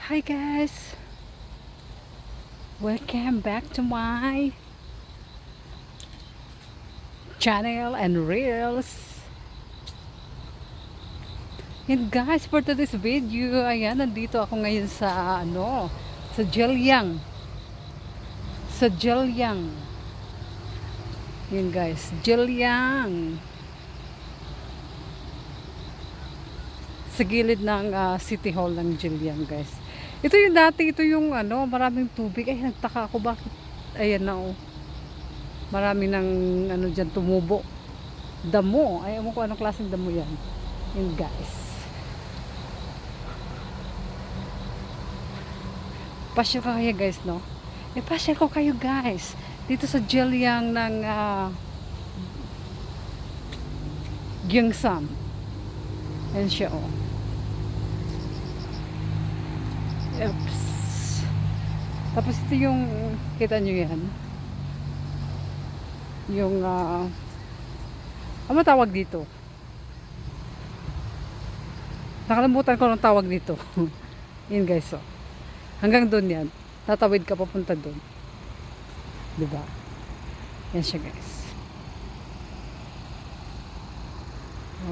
Hi guys, welcome back to my channel and reels. Yan guys, for today's video, ayan, nandito ako ngayon sa sa Jilyang. Sa Jilyang. Yan guys, Jilyang. Sa gilid ng City Hall ng Jilyang guys. Ito yung dati, ito yung maraming tubig. Ay, nagtaka ako bakit. Ayan na oh. Marami ng dyan tumubo. Damo. Ay, mo ko anong klaseng damo yan. Yan guys. Pasyal ka kaya guys, no? Pasyal ko kayo guys. Dito sa Jilyang ng Gyeongsam. Yan siya oh. Oops. Tapos ito yung, kita nyo yan. Yung, ano tawag dito? Nakalimutan ko ng tawag dito. Yan guys, oh. Hanggang doon yan. Tatawid ka papunta doon. Diba? Yan siya guys.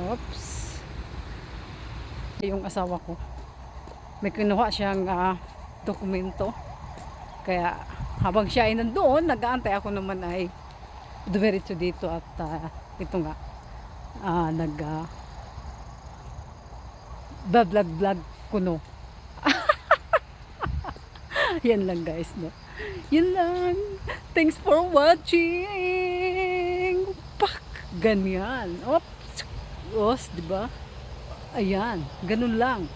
Oops. Yung asawa ko. May kinuha siyang dokumento. Kaya habang siya ay nandoon, nag-aantay ako naman ay dumiretso dito at ito nga vlog kuno. Yan lang guys, no. Yan lang. Thanks for watching. Pak, ganyan. Oops. Os, di ba? Ayan, ganun lang.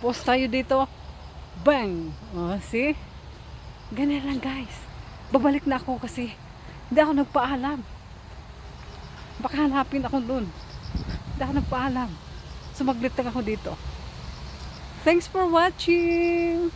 Post tayo dito. Bang. Oh, see? Ganyan lang guys. Babalik na ako kasi hindi ako nagpaalam. Baka hanapin ako doon. Hindi ako nagpaalam. Sumaglit lang ako dito. Thanks for watching.